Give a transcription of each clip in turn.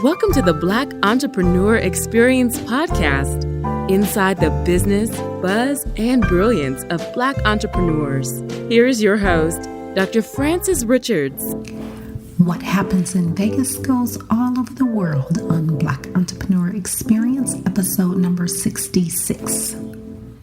Welcome to the Black Entrepreneur Experience podcast, inside the business, buzz, and brilliance of Black entrepreneurs. Here is your host, Dr. Frances Richards. What happens in Vegas goes all over the world on Black Entrepreneur Experience, episode number 66.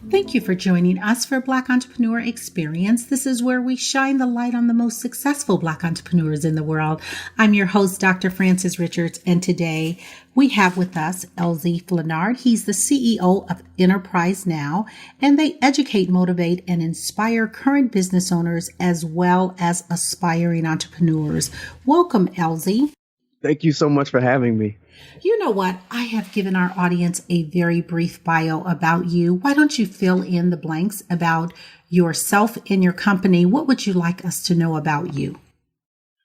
Thank you for joining us for Black Entrepreneur Experience. This is where we shine the light on the most successful Black entrepreneurs in the world. I'm your host, Dr. Frances Richards, and today we have with us Elzie Flenard. He's the CEO of Enterprise Now, and they educate, motivate, and inspire current business owners as well as aspiring entrepreneurs. Welcome, Elzie. Thank you so much for having me. You know what? I have given our audience a very brief bio about you. Why don't you fill in the blanks about yourself and your company? What would you like us to know about you?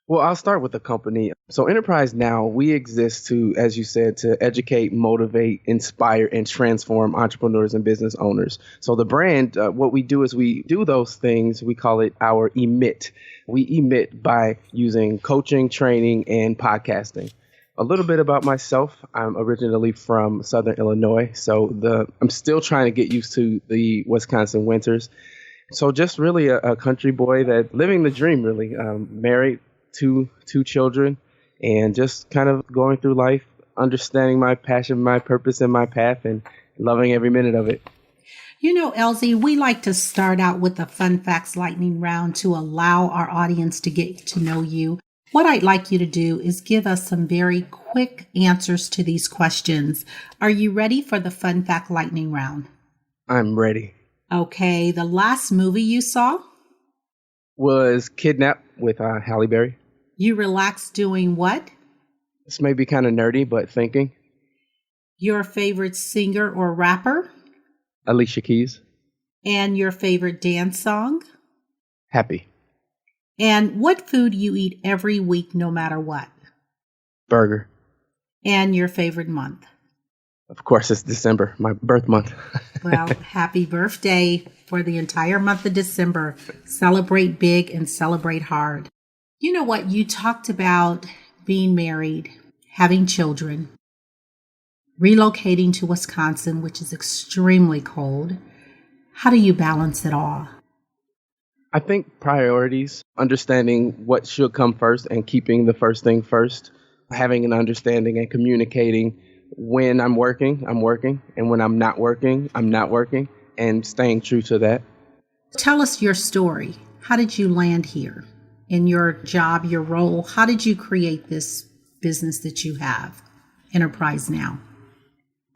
Well, I'll start with the company. So Enterprise Now, we exist to, as you said, to educate, motivate, inspire, and transform entrepreneurs and business owners. So the brand, what we do is we do those things. We call it our emit. We emit by using coaching, training, and podcasting. A little bit about myself. I'm originally from Southern Illinois, so I'm still trying to get used to the Wisconsin winters. So just really a country boy that living the dream, really. Married, two children, and just kind of going through life, understanding my passion, my purpose, and my path, and loving every minute of it. You know, Elzie, we like to start out with a fun facts lightning round to allow our audience to get to know you. What I'd like you to do is give us some very quick answers to these questions. Are you ready for the fun fact lightning round? I'm ready. Okay, the last movie you saw? Was Kidnapped with Halle Berry. You relaxed doing what? This may be kind of nerdy, but thinking. Your favorite singer or rapper? Alicia Keys. And your favorite dance song? Happy. And what food you eat every week no matter what? Burger. And your favorite month? Of course, it's December, my birth month. Well, happy birthday for the entire month of December. Celebrate big and celebrate hard. You know what? You talked about being married, having children, relocating to Wisconsin, which is extremely cold. How do you balance it all? I think priorities, understanding what should come first and keeping the first thing first, having an understanding and communicating when I'm working, and when I'm not working, and staying true to that. Tell us your story. How did you land here in your job, your role? How did you create this business that you have, Enterprise Now?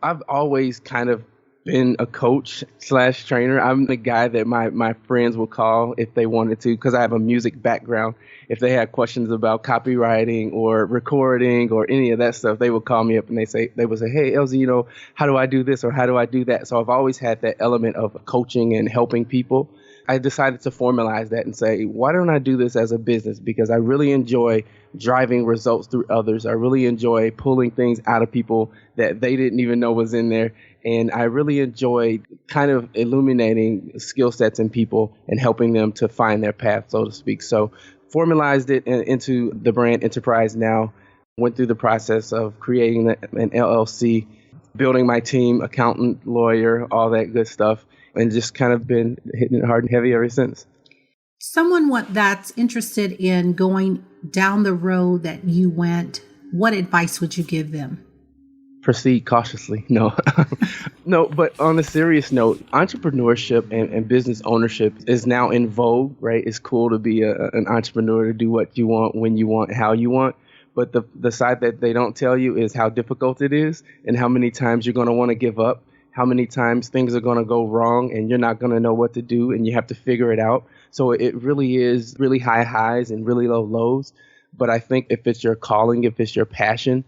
I've always kind of been a coach / trainer. I'm the guy that my friends will call if they wanted to, because I have a music background. If they had questions about copywriting or recording or any of that stuff, they would call me up and they would say, hey, Elzie, how do I do this or how do I do that? So I've always had that element of coaching and helping people. I decided to formalize that and say, why don't I do this as a business? Because I really enjoy driving results through others. I really enjoy pulling things out of people that they didn't even know was in there. And I really enjoy kind of illuminating skill sets in people and helping them to find their path, so to speak. So formalized it into the brand Enterprise Now, went through the process of creating an LLC, building my team, accountant, lawyer, all that good stuff, and just kind of been hitting it hard and heavy ever since. Someone that's interested in going down the road that you went, what advice would you give them? Proceed cautiously. No, but on a serious note, entrepreneurship and business ownership is now in vogue, right? It's cool to be an entrepreneur, to do what you want, when you want, how you want. But the side that they don't tell you is how difficult it is and how many times you're going to want to give up, how many times things are going to go wrong and you're not going to know what to do and you have to figure it out. So it really is really high highs and really low lows. But I think if it's your calling, if it's your passion,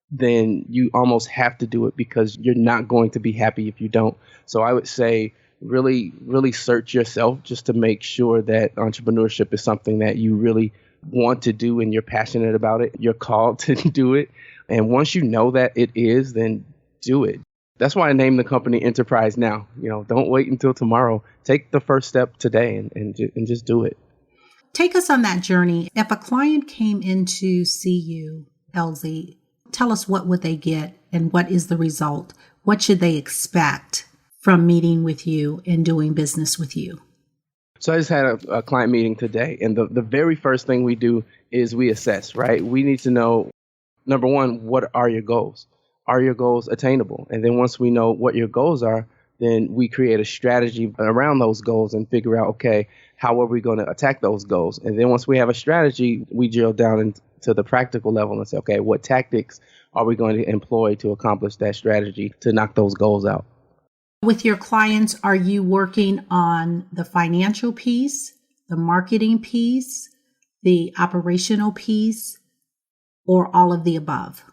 then you almost have to do it because you're not going to be happy if you don't. So I would say really, really search yourself just to make sure that entrepreneurship is something that you really want to do and you're passionate about it. You're called to do it. And once you know that it is, then do it. That's why I named the company Enterprise Now. Don't wait until tomorrow. Take the first step today and just do it. Take us on that journey. If a client came in to see you, Elzie, Tell us, what would they get and what is the result? What should they expect from meeting with you and doing business with you? So I just had a client meeting today, and the very first thing we do is we assess, right? We need to know, number one, what are your goals? Are your goals attainable? And then once we know what your goals are, then we create a strategy around those goals and figure out, okay, how are we going to attack those goals? And then once we have a strategy, we drill down into the practical level and say, okay, what tactics are we going to employ to accomplish that strategy to knock those goals out? With your clients, are you working on the financial piece, the marketing piece, the operational piece, or all of the above?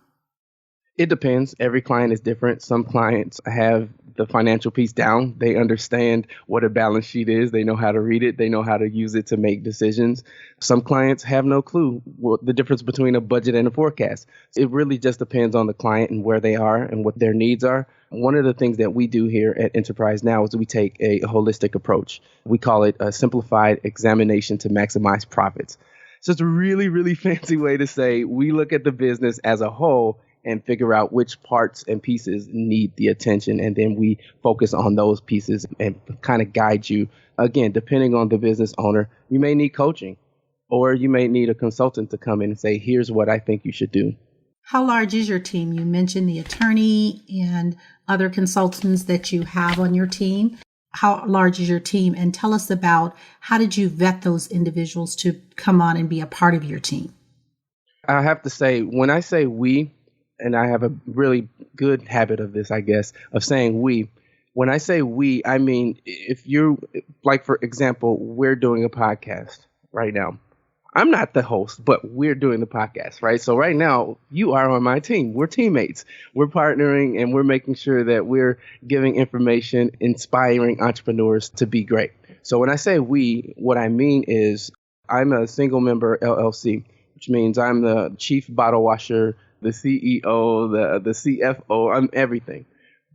It depends. Every client is different. Some clients have the financial piece down. They understand what a balance sheet is. They know how to read it. They know how to use it to make decisions. Some clients have no clue what the difference between a budget and a forecast. It really just depends on the client and where they are and what their needs are. One of the things that we do here at Enterprise Now is we take a holistic approach. We call it a simplified examination to maximize profits. So it's a really, really fancy way to say we look at the business as a whole and figure out which parts and pieces need the attention. And then we focus on those pieces and kind of guide you. Again, depending on the business owner, you may need coaching or you may need a consultant to come in and say, here's what I think you should do. How large is your team? You mentioned the attorney and other consultants that you have on your team. How large is your team? And tell us about, how did you vet those individuals to come on and be a part of your team? I have to say, when I say we, and I have a really good habit of this, I guess, of saying we. When I say we, I mean, if you, like, for example, we're doing a podcast right now. I'm not the host, but we're doing the podcast, right? So right now, you are on my team. We're teammates. We're partnering, and we're making sure that we're giving information, inspiring entrepreneurs to be great. So when I say we, what I mean is I'm a single member LLC, which means I'm the chief bottle washer, the CEO, the CFO, I'm everything.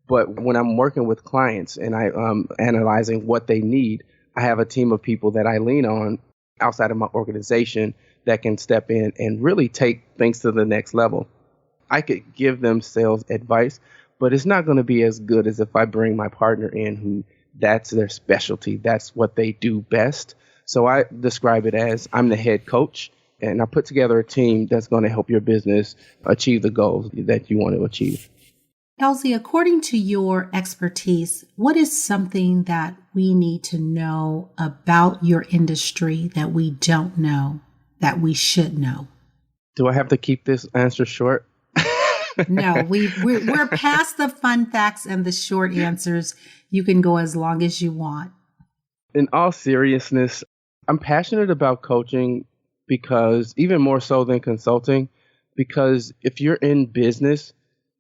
But when I'm working with clients and I'm analyzing what they need, I have a team of people that I lean on outside of my organization that can step in and really take things to the next level. I could give them sales advice, but it's not going to be as good as if I bring my partner in who that's their specialty. That's what they do best. So I describe it as I'm the head coach. And I put together a team that's going to help your business achieve the goals that you want to achieve. Elzie, according to your expertise, what is something that we need to know about your industry that we don't know, that we should know? Do I have to keep this answer short? No, we're past the fun facts and the short answers. You can go as long as you want. In all seriousness, I'm passionate about coaching because even more so than consulting, because if you're in business,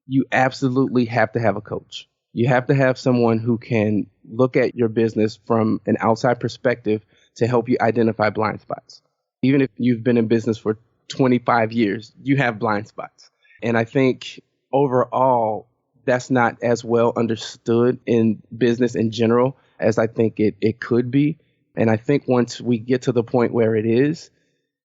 you absolutely have to have a coach. You have to have someone who can look at your business from an outside perspective to help you identify blind spots. Even if you've been in business for 25 years, you have blind spots. And I think overall, that's not as well understood in business in general as I think it could be. And I think once we get to the point where it is,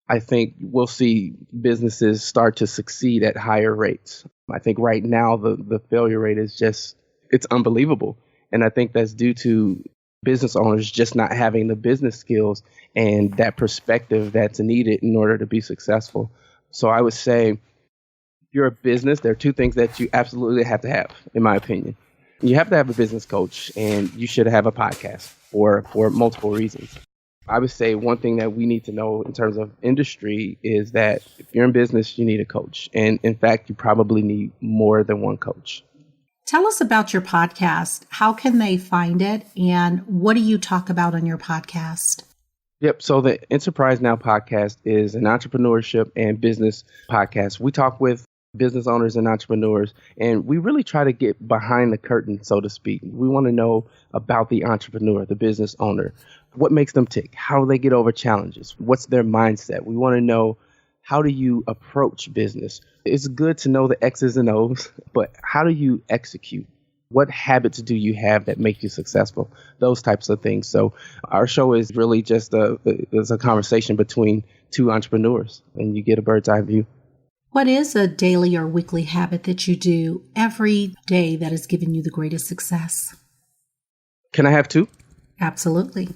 I think we'll see businesses start to succeed at higher rates. I think right now the failure rate is it's unbelievable. And I think that's due to business owners just not having the business skills and that perspective that's needed in order to be successful. So I would say, if you're a business, there are two things that you absolutely have to have, in my opinion. You have to have a business coach, and you should have a podcast for multiple reasons. I would say one thing that we need to know in terms of industry is that if you're in business, you need a coach. And in fact, you probably need more than one coach. Tell us about your podcast. How can they find it? And what do you talk about on your podcast? Yep. So the Enterprise Now podcast is an entrepreneurship and business podcast. We talk with business owners and entrepreneurs, and we really try to get behind the curtain, so to speak. We want to know about the entrepreneur, the business owner. What makes them tick? How do they get over challenges? What's their mindset? We want to know, how do you approach business? It's good to know the X's and O's, but how do you execute? What habits do you have that make you successful? Those types of things. So our show is really just a conversation between two entrepreneurs, and you get a bird's eye view. What is a daily or weekly habit that you do every day that has given you the greatest success? Can I have two? Absolutely.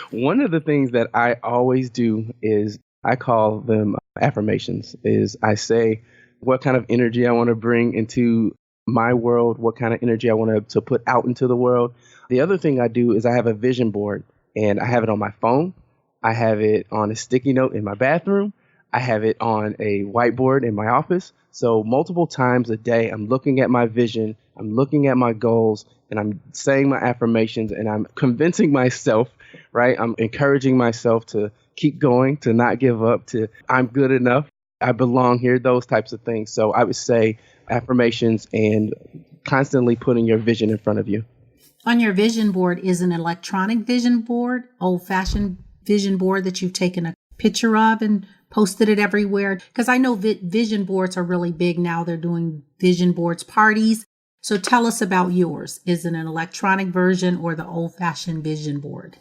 One of the things that I always do is I call them affirmations. Is I say what kind of energy I want to bring into my world, what kind of energy I want to put out into the world. The other thing I do is I have a vision board, and I have it on my phone. I have it on a sticky note in my bathroom. I have it on a whiteboard in my office. So multiple times a day, I'm looking at my vision, I'm looking at my goals, and I'm saying my affirmations, and I'm convincing myself, right? I'm encouraging myself to keep going, to not give up, to I'm good enough, I belong here, those types of things. So I would say affirmations and constantly putting your vision in front of you. On your vision board is an electronic vision board, old-fashioned vision board that you've taken a picture of and posted it everywhere? Because I know vision boards are really big now. They're doing vision boards parties. So tell us about yours. Is it an electronic version or the old-fashioned vision board?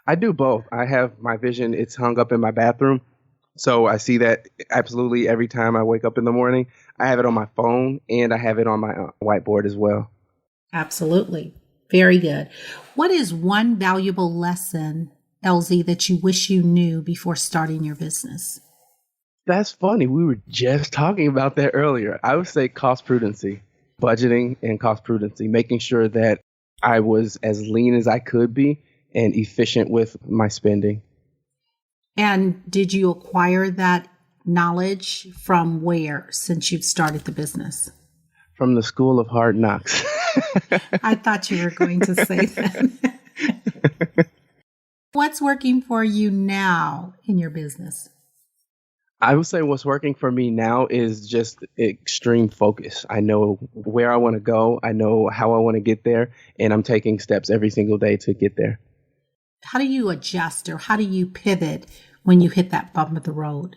I do both. I have my vision. It's hung up in my bathroom. So I see that absolutely every time I wake up in the morning. I have it on my phone and I have it on my whiteboard as well. Absolutely. Very good. What is one valuable lesson, Elzie, that you wish you knew before starting your business? That's funny. We were just talking about that earlier. I would say cost prudency, budgeting and cost prudency, making sure that I was as lean as I could be and efficient with my spending. And did you acquire that knowledge from where since you've started the business? From the School of Hard Knocks. I thought you were going to say that. What's working for you now in your business? I would say what's working for me now is just extreme focus. I know where I want to go. I know how I want to get there, and I'm taking steps every single day to get there. How do you adjust or how do you pivot when you hit that bump of the road?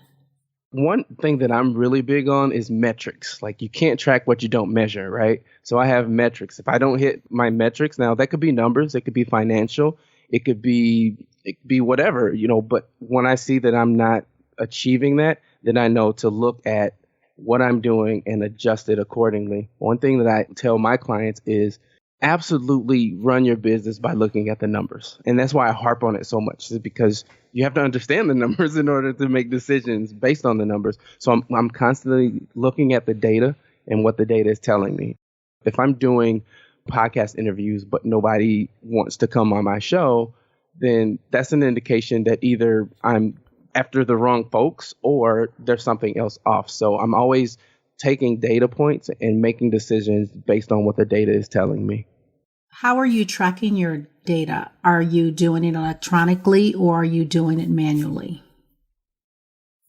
One thing that I'm really big on is metrics. Like you can't track what you don't measure, right? So I have metrics. If I don't hit my metrics, now that could be numbers, it could be financial, it could be whatever, but when I see that I'm not achieving that, then I know to look at what I'm doing and adjust it accordingly. One thing that I tell my clients is absolutely run your business by looking at the numbers. And that's why I harp on it so much, is because you have to understand the numbers in order to make decisions based on the numbers. So I'm constantly looking at the data and what the data is telling me. If I'm doing podcast interviews, but nobody wants to come on my show, then that's an indication that either I'm after the wrong folks or there's something else off. So I'm always taking data points and making decisions based on what the data is telling me. How are you tracking your data? Are you doing it electronically or are you doing it manually?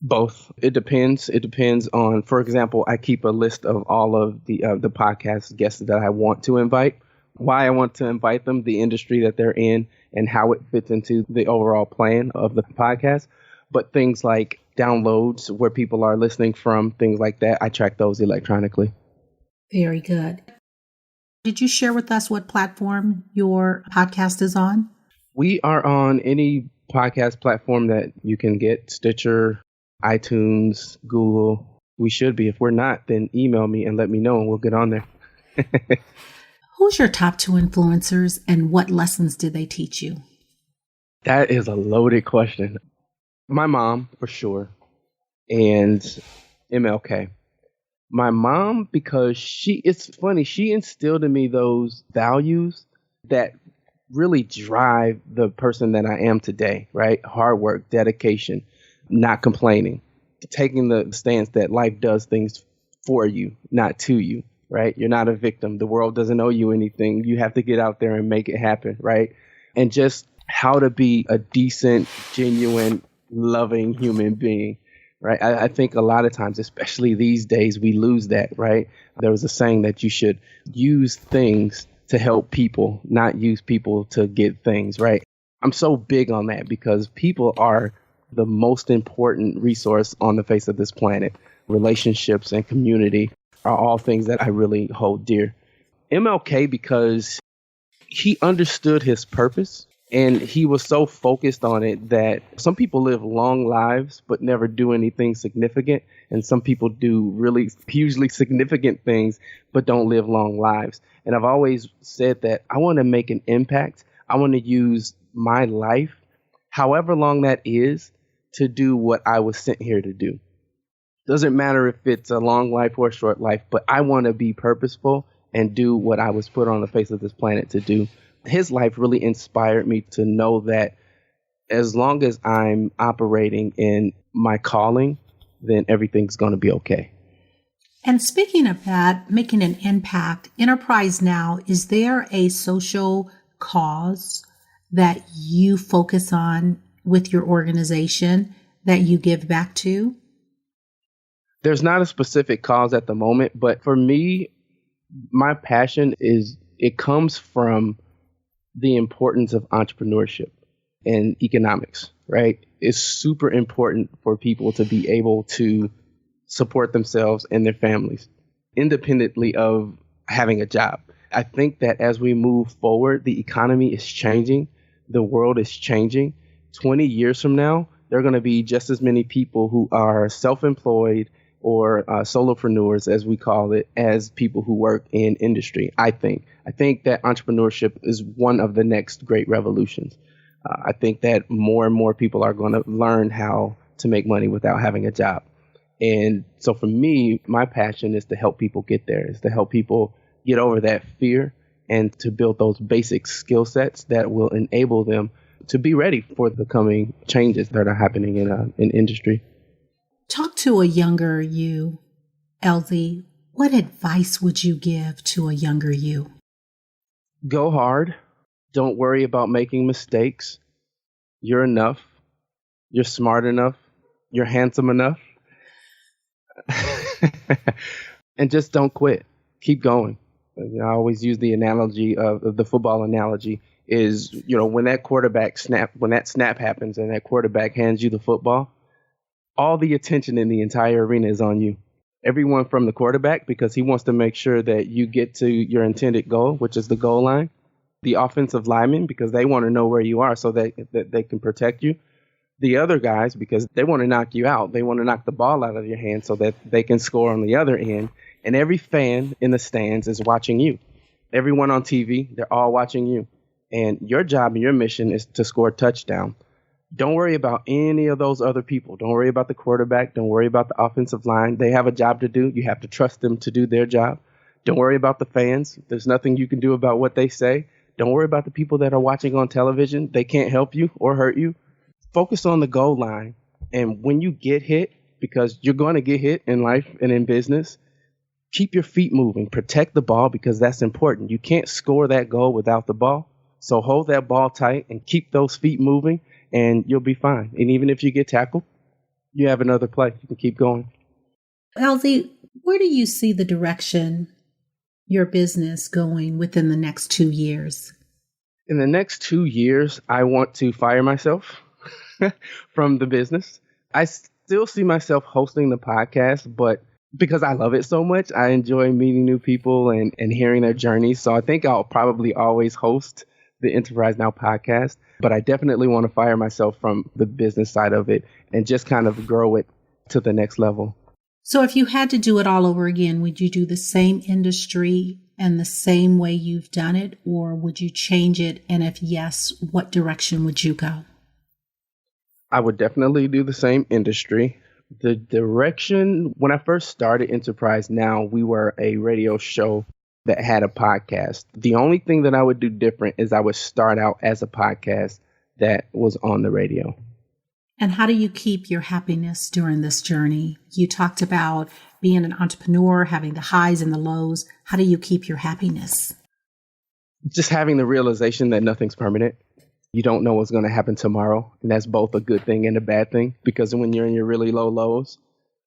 Both. It depends. It depends on, for example, I keep a list of all of the podcast guests that I want to invite, why I want to invite them, the industry that they're in, and how it fits into the overall plan of the podcast. But things like downloads, where people are listening from, things like that, I track those electronically. Very good. Did you share with us what platform your podcast is on? We are on any podcast platform that you can get, Stitcher, iTunes, Google. We should be. If we're not, then email me and let me know and we'll get on there. Who's your top 2 influencers and what lessons did they teach you? That is a loaded question. My mom, for sure, and MLK. My mom, because it's funny, she instilled in me those values that really drive the person that I am today, right? Hard work, dedication, not complaining, taking the stance that life does things for you, not to you, right? You're not a victim. The world doesn't owe you anything. You have to get out there and make it happen, right? And just how to be a decent, genuine, loving human being. Right. I think a lot of times, especially these days, we lose that. Right. There was a saying that you should use things to help people, not use people to get things. Right. I'm so big on that because people are the most important resource on the face of this planet. Relationships and community are all things that I really hold dear. MLK, because he understood his purpose And he was so focused on it that some people live long lives but never do anything significant. And some people do really hugely significant things but don't live long lives. And I've always said that I want to make an impact. I want to use my life, however long that is, to do what I was sent here to do. Doesn't matter if it's a long life or a short life, but I want to be purposeful and do what I was put on the face of this planet to do. His life really inspired me to know that as long as I'm operating in my calling, then everything's going to be okay. And speaking of that, making an impact, Enterprise Now, is there a social cause that you focus on with your organization that you give back to? There's not a specific cause at the moment, but for me, my passion it comes from the importance of entrepreneurship and economics, right? It's super important for people to be able to support themselves and their families independently of having a job. I think that as we move forward, the economy is changing. The world is changing. 20 years from now, there are going to be just as many people who are self-employed or solopreneurs, as we call it, as people who work in industry. I think that entrepreneurship is one of the next great revolutions. I think that more and more people are going to learn how to make money without having a job. And so for me, my passion is to help people get there, is to help people get over that fear and to build those basic skill sets that will enable them to be ready for the coming changes that are happening in industry. Talk to a younger you, Elzie. What advice would you give to a younger you? Go hard. Don't worry about making mistakes. You're enough. You're smart enough. You're handsome enough. And just don't quit. Keep going. I always use the analogy of the football analogy is, when that snap happens and that quarterback hands you the football, all the attention in the entire arena is on you. Everyone from the quarterback, because he wants to make sure that you get to your intended goal, which is the goal line. The offensive linemen, because they want to know where you are so that they can protect you. The other guys, because they want to knock you out. They want to knock the ball out of your hand so that they can score on the other end. And every fan in the stands is watching you. Everyone on TV, they're all watching you. And your job and your mission is to score a touchdown. Don't worry about any of those other people. Don't worry about the quarterback. Don't worry about the offensive line. They have a job to do. You have to trust them to do their job. Don't worry about the fans. There's nothing you can do about what they say. Don't worry about the people that are watching on television. They can't help you or hurt you. Focus on the goal line. And when you get hit, because you're going to get hit in life and in business, keep your feet moving. Protect the ball because that's important. You can't score that goal without the ball. So hold that ball tight and keep those feet moving and you'll be fine. And even if you get tackled, you have another play. You can keep going. Elzie, where do you see the direction your business going within the next 2 years? In the next 2 years, I want to fire myself from the business. I still see myself hosting the podcast, but because I love it so much, I enjoy meeting new people and hearing their journeys. So I think I'll probably always host the Enterprise Now podcast, but I definitely want to fire myself from the business side of it and just kind of grow it to the next level. So if you had to do it all over again, would you do the same industry and the same way you've done it, or would you change it? And if yes, what direction would you go? I would definitely do the same industry. The direction, when I first started Enterprise Now, we were a radio show that had a podcast. The only thing that I would do different is I would start out as a podcast that was on the radio. And how do you keep your happiness during this journey? You talked about being an entrepreneur, having the highs and the lows. How do you keep your happiness? Just having the realization that nothing's permanent. You don't know what's going to happen tomorrow. And that's both a good thing and a bad thing, because when you're in your really low lows,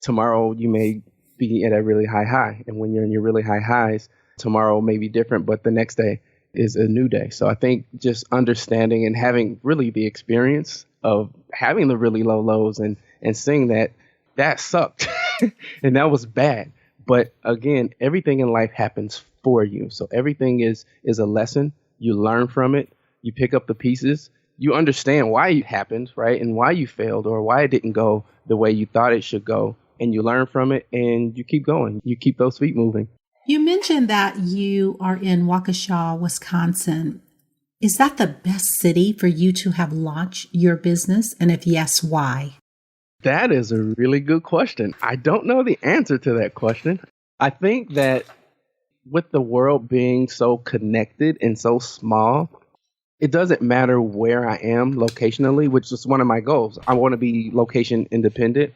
tomorrow you may be at a really high high. And when you're in your really high highs, tomorrow may be different, but the next day is a new day. So I think just understanding and having really the experience of having the really low lows and seeing that sucked and that was bad. But again, everything in life happens for you. So everything is a lesson. You learn from it. You pick up the pieces you understand why it happened, right? And why you failed or why it didn't go the way you thought it should go. And you learn from it and you keep going. You keep those feet moving. You mentioned that you are in Waukesha, Wisconsin. Is that the best city for you to have launched your business? And if yes, why? That is a really good question. I don't know the answer to that question. I think that with the world being so connected and so small, it doesn't matter where I am locationally, which is one of my goals. I want to be location independent.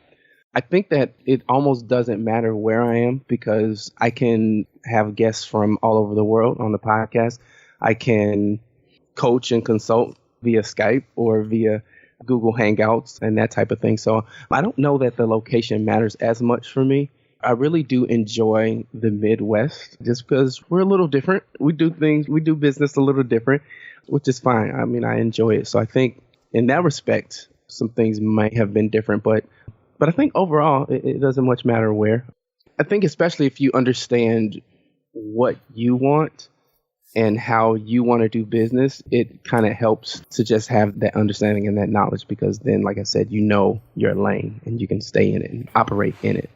I think that it almost doesn't matter where I am because I can have guests from all over the world on the podcast. I can coach and consult via Skype or via Google Hangouts and that type of thing. So I don't know that the location matters as much for me. I really do enjoy the Midwest just because we're a little different. We do business a little different, which is fine. I mean, I enjoy it. So I think in that respect, some things might have been different, but I think overall, it doesn't much matter where. I think especially if you understand what you want and how you want to do business, it kind of helps to just have that understanding and that knowledge because then, like I said, you know your lane and you can stay in it and operate in it.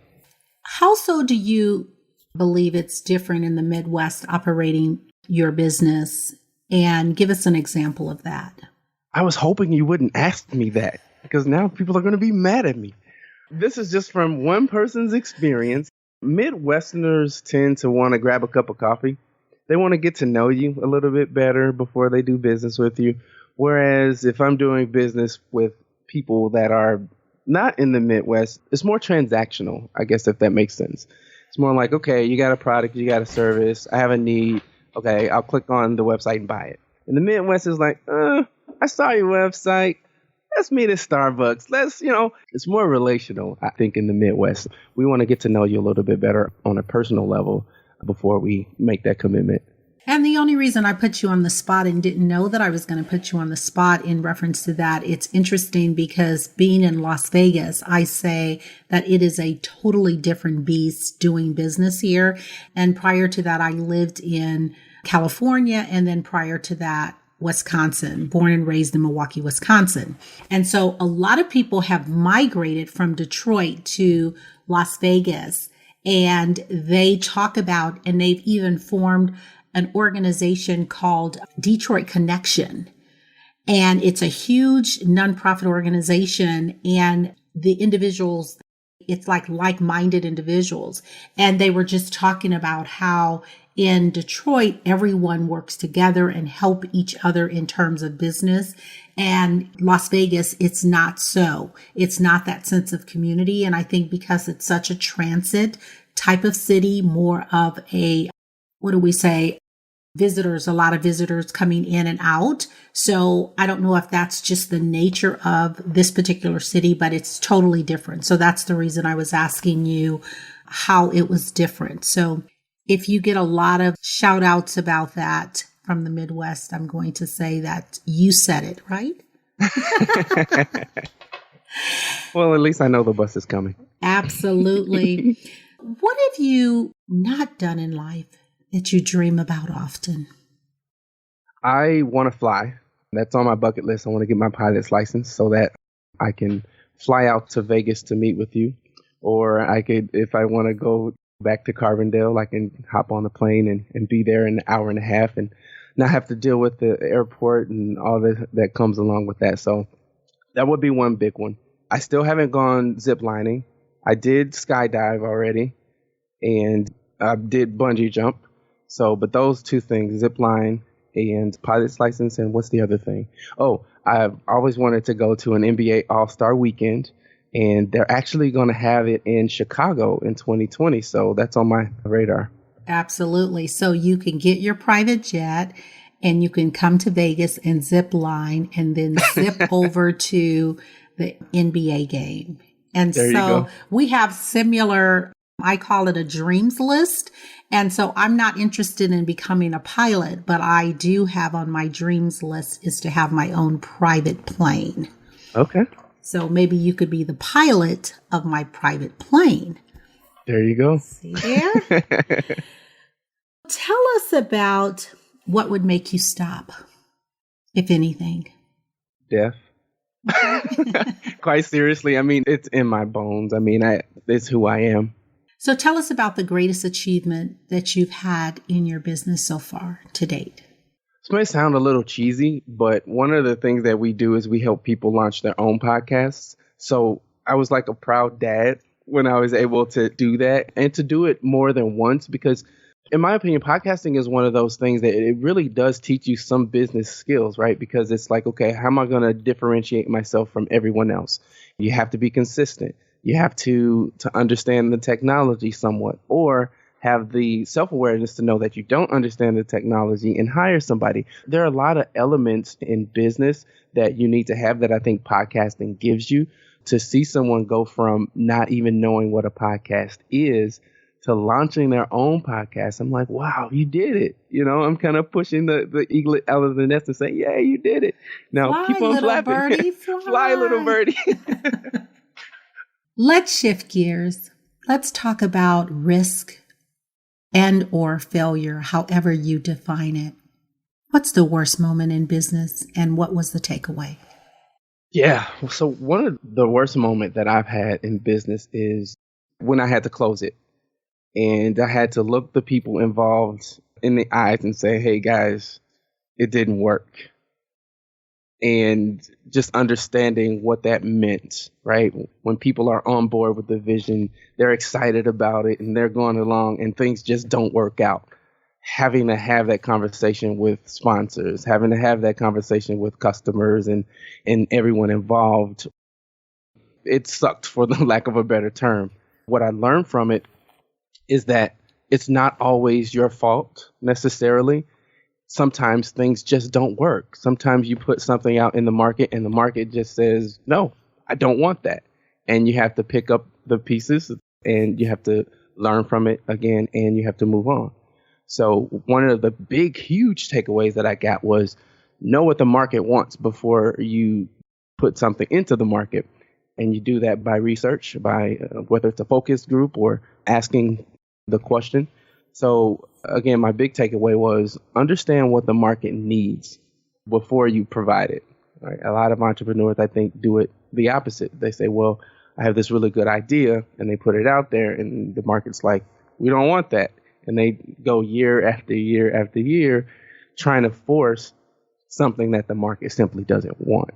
How so do you believe it's different in the Midwest operating your business? And give us an example of that. I was hoping you wouldn't ask me that because now people are going to be mad at me. This is just from one person's experience. Midwesterners tend to want to grab a cup of coffee. They want to get to know you a little bit better before they do business with you. Whereas if I'm doing business with people that are not in the Midwest, it's more transactional, I guess, if that makes sense. It's more like, okay, you got a product, you got a service, I have a need. Okay, I'll click on the website and buy it. In the Midwest, it's like, I saw your website. Let's meet at Starbucks. It's more relational, I think, in the Midwest. We want to get to know you a little bit better on a personal level before we make that commitment. And the only reason I put you on the spot and didn't know that I was going to put you on the spot in reference to that, it's interesting because being in Las Vegas, I say that it is a totally different beast doing business here. And prior to that, I lived in California. And then prior to that, Wisconsin, born and raised in Milwaukee, Wisconsin. And so a lot of people have migrated from Detroit to Las Vegas, and they talk about, and they've even formed an organization called Detroit Connection. And it's a huge nonprofit organization, and the individuals, it's like-minded individuals. And they were just talking about how in Detroit, everyone works together and help each other in terms of business. And Las Vegas, it's not so. It's not that sense of community. And I think because it's such a transit type of city, more of a, visitors, a lot of visitors coming in and out. So I don't know if that's just the nature of this particular city, but it's totally different. So that's the reason I was asking you how it was different. So if you get a lot of shout outs about that from the Midwest, I'm going to say that you said it, right? Well, at least I know the bus is coming. Absolutely. What have you not done in life that you dream about often? I want to fly. That's on my bucket list. I want to get my pilot's license so that I can fly out to Vegas to meet with you. Or I could, if I want to go back to Carbondale, I can hop on the plane and be there in an hour and a half and not have to deal with the airport and all that comes along with that. So that would be one big one. I still haven't gone zip lining. I did skydive already and I did bungee jump. So, but those two things, zip line and pilot's license, and what's the other thing? Oh, I've always wanted to go to an NBA All-Star weekend, and they're actually going to have it in Chicago in 2020. So that's on my radar. Absolutely. So you can get your private jet and you can come to Vegas and zip line and then zip over to the NBA game. And there so we have similar, I call it a dreams list. And so I'm not interested in becoming a pilot, but I do have on my dreams list is to have my own private plane. Okay. So maybe you could be the pilot of my private plane. There you go. See there? Tell us about what would make you stop, if anything. death. Quite seriously. I mean, it's in my bones. I mean, it's who I am. So tell us about the greatest achievement that you've had in your business so far to date. This may sound a little cheesy, but one of the things that we do is we help people launch their own podcasts. So I was like a proud dad when I was able to do that, and to do it more than once, because in my opinion, podcasting is one of those things that it really does teach you some business skills, right? Because it's like, okay, how am I going to differentiate myself from everyone else? You have to be consistent. You have to understand the technology somewhat, or have the self-awareness to know that you don't understand the technology and hire somebody. There are a lot of elements in business that you need to have that I think podcasting gives you. To see someone go from not even knowing what a podcast is to launching their own podcast, I'm like, wow, you did it. You know, I'm kind of pushing the eaglet out of the nest and saying, yeah, you did it. Now fly, keep on flapping. Birdie, fly. Fly, little birdie. Let's shift gears. Let's talk about risk and or failure, however you define it. What's the worst moment in business, and what was the takeaway? Yeah. So one of the worst moments that I've had in business is when I had to close it. And I had to look the people involved in the eyes and say, hey, guys, it didn't work. And just understanding what that meant, right? When people are on board with the vision, they're excited about it and they're going along and things just don't work out. Having to have that conversation with sponsors, having to have that conversation with customers and everyone involved, it sucked, for the lack of a better term. What I learned from it is that it's not always your fault necessarily. Sometimes things just don't work. Sometimes you put something out in the market and the market just says, no, I don't want that. And you have to pick up the pieces and you have to learn from it again, and you have to move on. So one of the big, huge takeaways that I got was know what the market wants before you put something into the market. And you do that by research, by whether it's a focus group or asking the question. So again, my big takeaway was understand what the market needs before you provide it. Right? A lot of entrepreneurs, I think, do it the opposite. They say, well, I have this really good idea, and they put it out there, and the market's like, we don't want that. And they go year after year after year trying to force something that the market simply doesn't want.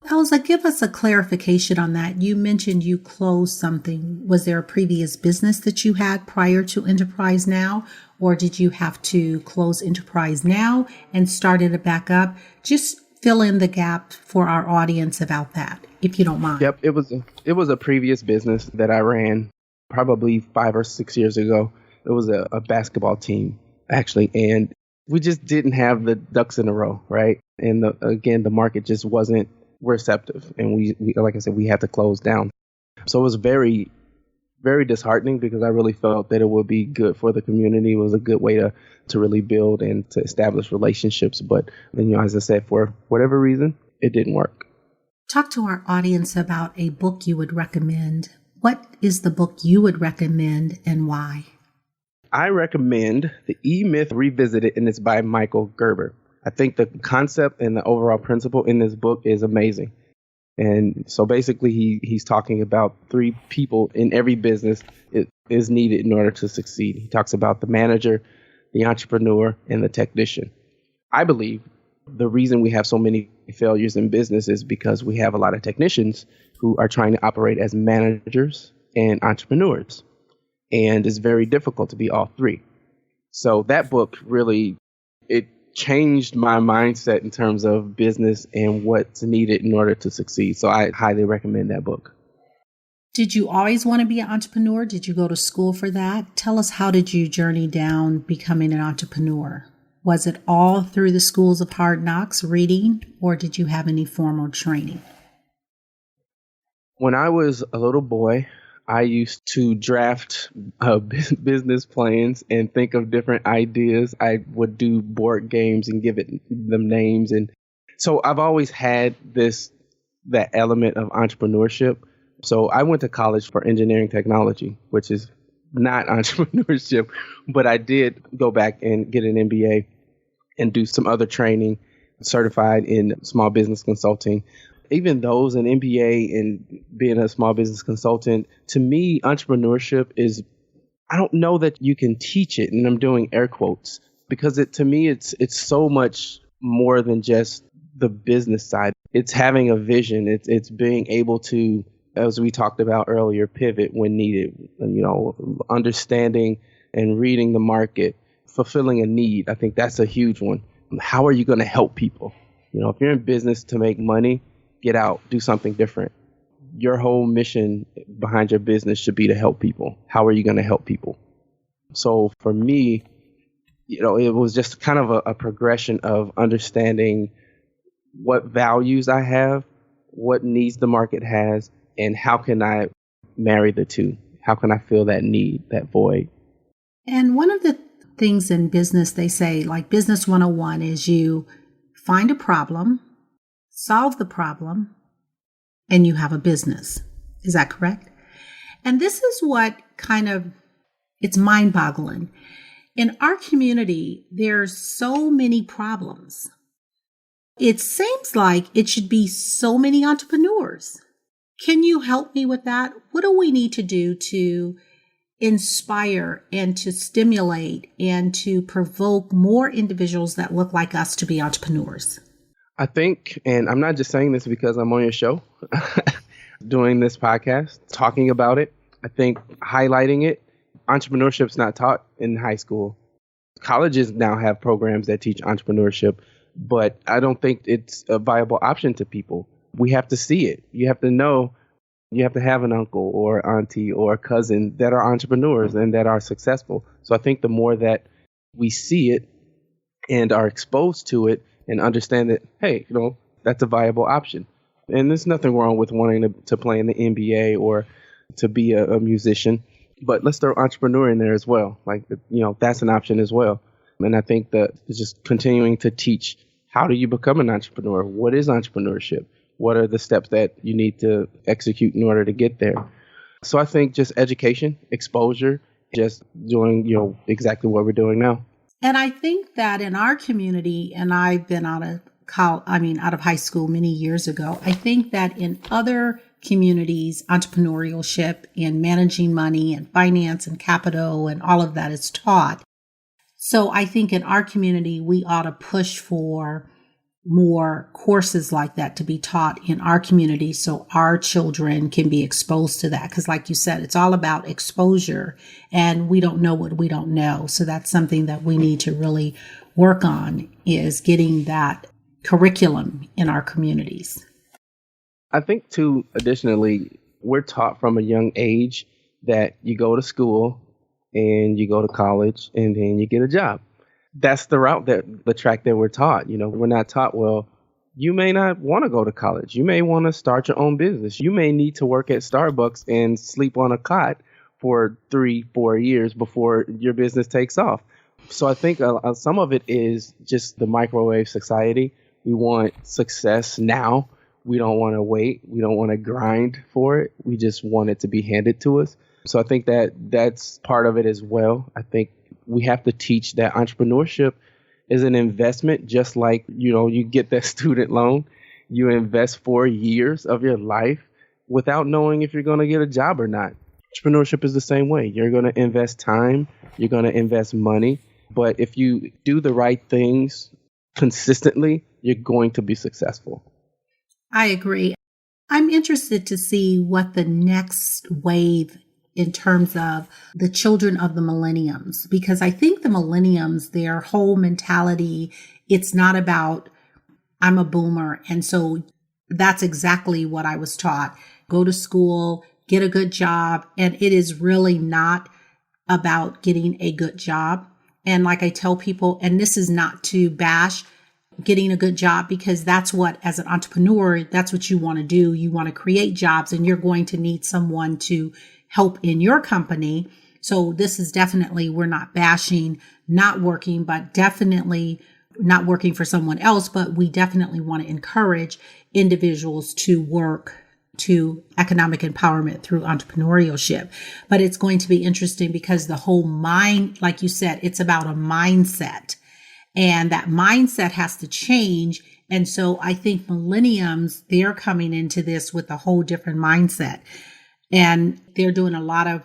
Elzie, give us a clarification on that. You mentioned you closed something. Was there a previous business that you had prior to Enterprise Now, or did you have to close Enterprise Now and start it back up? Just fill in the gap for our audience about that, if you don't mind. Yep, it was a previous business that I ran probably 5 or 6 years ago. It was a basketball team, actually, and we just didn't have the ducks in a row, right? And the market just wasn't receptive, and we like I said, we had to close down. So it was very, very disheartening, because I really felt that it would be good for the community. It was a good way to really build and to establish relationships. But then, as I said, for whatever reason, it didn't work. Talk to our audience about a book you would recommend. What is the book you would recommend and why? I recommend The E-Myth Revisited, and it's by Michael Gerber. I think the concept and the overall principle in this book is amazing. And so basically he's talking about 3 people in every business is needed in order to succeed. He talks about the manager, the entrepreneur, and the technician. I believe the reason we have so many failures in business is because we have a lot of technicians who are trying to operate as managers and entrepreneurs. And it's very difficult to be all 3. So that book really, it changed my mindset in terms of business and what's needed in order to succeed. So I highly recommend that book. Did you always want to be an entrepreneur? Did you go to school for that? Tell us, how did you journey down becoming an entrepreneur? Was it all through the schools of hard knocks, reading, or did you have any formal training? When I was a little boy, I used to draft business plans and think of different ideas. I would do board games and give them names. And so I've always had that element of entrepreneurship. So I went to college for engineering technology, which is not entrepreneurship, but I did go back and get an MBA and do some other training certified in small business consulting. Even those, an MBA and being a small business consultant, to me, entrepreneurship is, I don't know that you can teach it, and I'm doing air quotes, because to me, it's so much more than just the business side. It's having a vision. It's being able to, as we talked about earlier, pivot when needed, understanding and reading the market, fulfilling a need. I think that's a huge one. How are you going to help people? If you're in business to make money, get out, do something different. Your whole mission behind your business should be to help people. How are you going to help people? So for me, it was just kind of a progression of understanding what values I have, what needs the market has, and how can I marry the two? How can I fill that need, that void? And one of the things in business, they say, like Business 101, is you find a problem, solve the problem, and you have a business. Is that correct? And this is what it's mind-boggling. In our community, there's so many problems. It seems like it should be so many entrepreneurs. Can you help me with that? What do we need to do to inspire and to stimulate and to provoke more individuals that look like us to be entrepreneurs? I think, and I'm not just saying this because I'm on your show, doing this podcast, talking about it, I think highlighting it. Entrepreneurship's not taught in high school. Colleges now have programs that teach entrepreneurship, but I don't think it's a viable option to people. We have to see it. You have to know, you have to have an uncle or auntie or a cousin that are entrepreneurs and that are successful. So I think the more that we see it and are exposed to it and understand that, hey, that's a viable option. And there's nothing wrong with wanting to play in the NBA or to be a musician, but let's throw entrepreneur in there as well. That's an option as well. And I think that it's just continuing to teach, how do you become an entrepreneur? What is entrepreneurship? What are the steps that you need to execute in order to get there? So I think just education, exposure, just doing, exactly what we're doing now. And I think that in our community, and I've been out of high school many years ago, I think that in other communities, entrepreneurship and managing money and finance and capital and all of that is taught. So I think in our community, we ought to push for more courses like that to be taught in our community so our children can be exposed to that. Because like you said, it's all about exposure, and we don't know what we don't know. So that's something that we need to really work on, is getting that curriculum in our communities. I think too, additionally, we're taught from a young age that you go to school and you go to college and then you get a job. That's the route, the track that we're taught. We're not taught, well, you may not want to go to college. You may want to start your own business. You may need to work at Starbucks and sleep on a cot for 3-4 years before your business takes off. So I think some of it is just the microwave society. We want success now. We don't want to wait. We don't want to grind for it. We just want it to be handed to us. So I think that's part of it as well. I think we have to teach that entrepreneurship is an investment, just like, you get that student loan. You invest 4 years of your life without knowing if you're going to get a job or not. Entrepreneurship is the same way. You're going to invest time. You're going to invest money. But if you do the right things consistently, you're going to be successful. I agree. I'm interested to see what the next wave in terms of the children of the millenniums, because I think the millenniums, their whole mentality, it's not about, I'm a boomer. And so that's exactly what I was taught. Go to school, get a good job. And it is really not about getting a good job. And like I tell people, and this is not to bash getting a good job, because that's what, as an entrepreneur, that's what you want to do. You want to create jobs, and you're going to need someone to help in your company. So this is definitely, we're not bashing not working, but definitely not working for someone else. But we definitely want to encourage individuals to work to economic empowerment through entrepreneurship. But it's going to be interesting because the whole mind, like you said, it's about a mindset. And that mindset has to change. And so I think millenniums, they're coming into this with a whole different mindset. And they're doing a lot of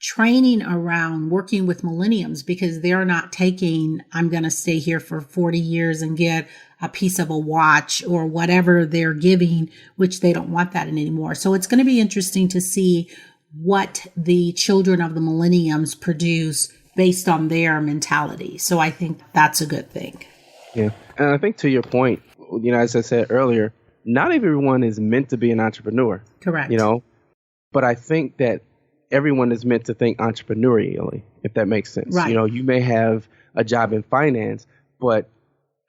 training around working with millenniums because they're not taking, I'm going to stay here for 40 years and get a piece of a watch or whatever they're giving, which they don't want that anymore. So it's going to be interesting to see what the children of the millenniums produce based on their mentality. So I think that's a good thing. Yeah. And I think to your point, as I said earlier, not everyone is meant to be an entrepreneur. Correct. But I think that everyone is meant to think entrepreneurially, if that makes sense. Right. You may have a job in finance, but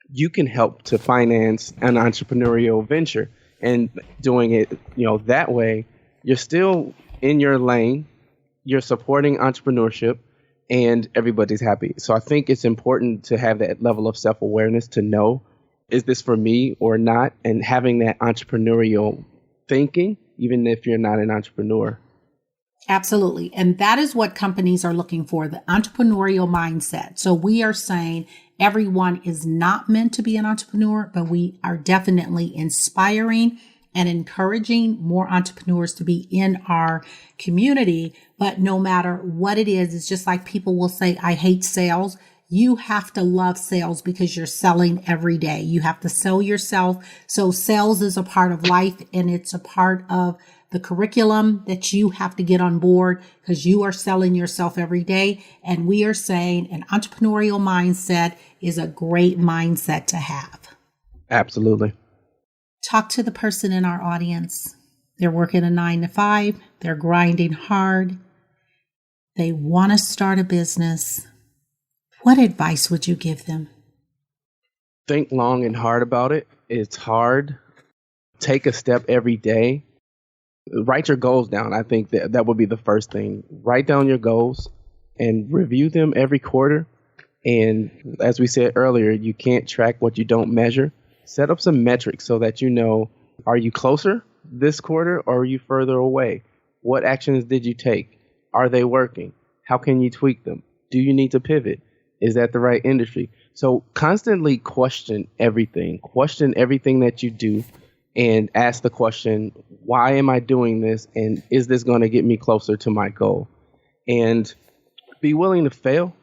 you can help to finance an entrepreneurial venture, and doing it, that way, you're still in your lane, you're supporting entrepreneurship, and everybody's happy. So I think it's important to have that level of self-awareness to know, is this for me or not? And having that entrepreneurial thinking, even if you're not an entrepreneur. Absolutely. And that is what companies are looking for, the entrepreneurial mindset. So we are saying everyone is not meant to be an entrepreneur, but we are definitely inspiring and encouraging more entrepreneurs to be in our community. But no matter what it is, it's just like people will say, I hate sales. You have to love sales because you're selling every day. You have to sell yourself. So sales is a part of life, and it's a part of the curriculum that you have to get on board because you are selling yourself every day. And we are saying an entrepreneurial mindset is a great mindset to have. Absolutely. Talk to the person in our audience. They're working a 9-to-5. They're grinding hard. They want to start a business. What advice would you give them? Think long and hard about it. It's hard. Take a step every day. Write your goals down. I think that would be the first thing. Write down your goals and review them every quarter. And as we said earlier, you can't track what you don't measure. Set up some metrics so that are you closer this quarter or are you further away? What actions did you take? Are they working? How can you tweak them? Do you need to pivot? Is that the right industry? So constantly question everything that you do, and ask the question, why am I doing this? And is this going to get me closer to my goal? And be willing to fail.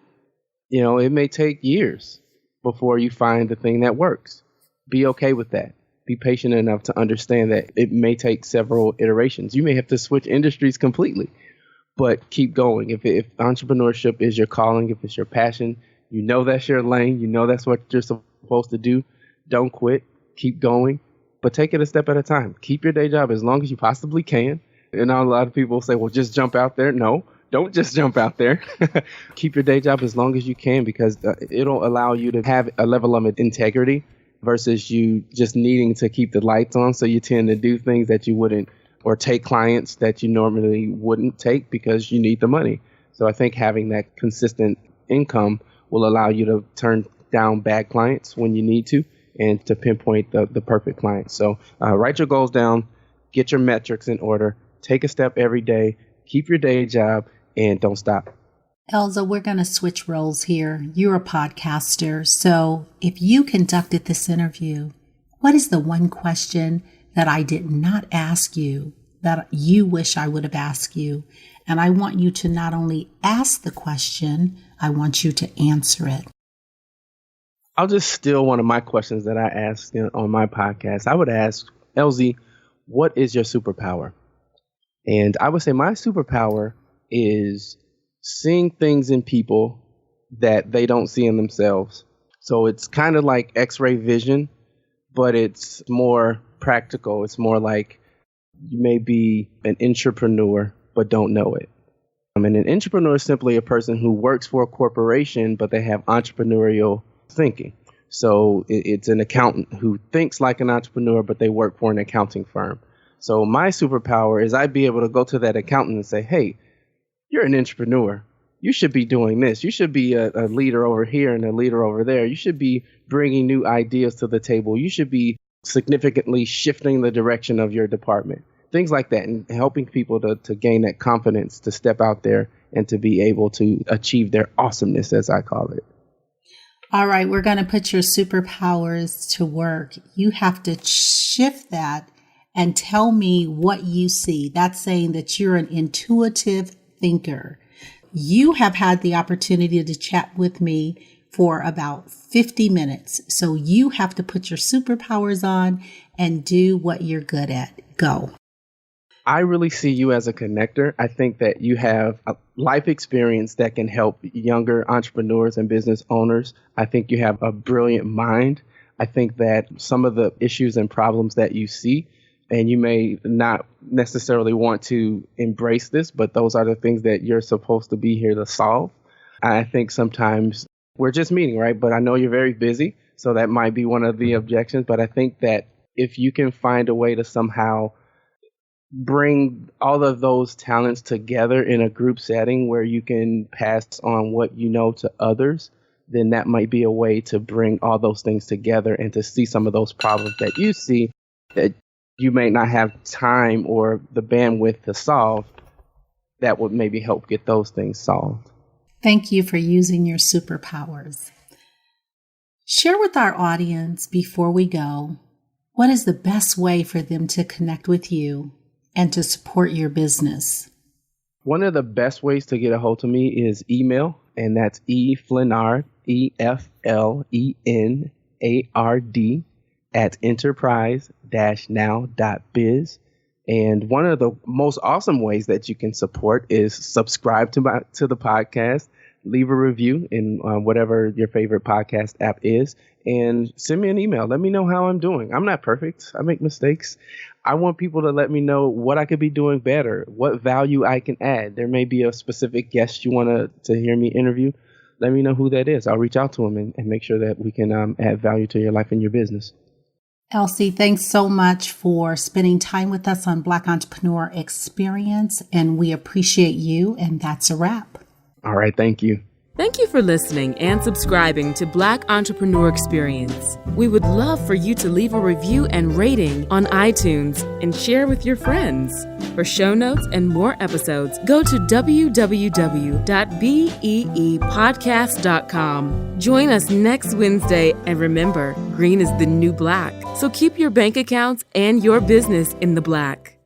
It may take years before you find the thing that works. Be okay with that. Be patient enough to understand that it may take several iterations. You may have to switch industries completely, but keep going. If entrepreneurship is your calling, if it's your passion, that's your lane, that's what you're supposed to do, don't quit. Keep going. But take it a step at a time. Keep your day job as long as you possibly can. And a lot of people say, well, just jump out there. No, don't just jump out there. Keep your day job as long as you can, because it'll allow you to have a level of integrity versus you just needing to keep the lights on. So you tend to do things that you wouldn't, or take clients that you normally wouldn't take because you need the money. So I think having that consistent income will allow you to turn down bad clients when you need to, and to pinpoint the perfect client. So write your goals down, get your metrics in order, take a step every day, keep your day job, and don't stop. Elza, we're going to switch roles here. You're a podcaster. So if you conducted this interview, what is the one question that I did not ask you that you wish I would have asked you? And I want you to not only ask the question, I want you to answer it. I'll just steal one of my questions that I asked on my podcast. I would ask, Elzie, what is your superpower? And I would say my superpower is seeing things in people that they don't see in themselves. So it's kind of like X-ray vision, but it's more practical. It's more like you may be an entrepreneur, but don't know it. And an entrepreneur is simply a person who works for a corporation, but they have entrepreneurial thinking. So it's an accountant who thinks like an entrepreneur, but they work for an accounting firm. So my superpower is I'd be able to go to that accountant and say, hey, you're an entrepreneur. You should be doing this. You should be a leader over here and a leader over there. You should be bringing new ideas to the table. You should be significantly shifting the direction of your department. Things like that, and helping people to gain that confidence to step out there and to be able to achieve their awesomeness, as I call it. All right, we're going to put your superpowers to work. You have to shift that and tell me what you see. That's saying that you're an intuitive thinker. You have had the opportunity to chat with me for about 50 minutes. So you have to put your superpowers on and do what you're good at. Go. I really see you as a connector. I think that you have a life experience that can help younger entrepreneurs and business owners. I think you have a brilliant mind. I think that some of the issues and problems that you see, and you may not necessarily want to embrace this, but those are the things that you're supposed to be here to solve. I think sometimes we're just meeting, right? But I know you're very busy, so that might be one of the objections. But I think that if you can find a way to somehow bring all of those talents together in a group setting where you can pass on what you know to others, then that might be a way to bring all those things together and to see some of those problems that you see that you may not have time or the bandwidth to solve. That would maybe help get those things solved. Thank you for using your superpowers. Share with our audience before we go, what is the best way for them to connect with you and to support your business? One of the best ways to get a hold of me is email, and that's Flenard, EFLENARD @enterprise-now.biz. And one of the most awesome ways that you can support is subscribe to the podcast, leave a review in whatever your favorite podcast app is, and send me an email. Let me know how I'm doing. I'm not perfect. I make mistakes. I want people to let me know what I could be doing better, what value I can add. There may be a specific guest you want to hear me interview. Let me know who that is. I'll reach out to them and make sure that we can add value to your life and your business. Elzie, thanks so much for spending time with us on Black Entrepreneur Experience, and we appreciate you, and that's a wrap. All right, thank you. Thank you for listening and subscribing to Black Entrepreneur Experience. We would love for you to leave a review and rating on iTunes and share with your friends. For show notes and more episodes, go to www.beepodcast.com. Join us next Wednesday, and remember, green is the new black. So keep your bank accounts and your business in the black.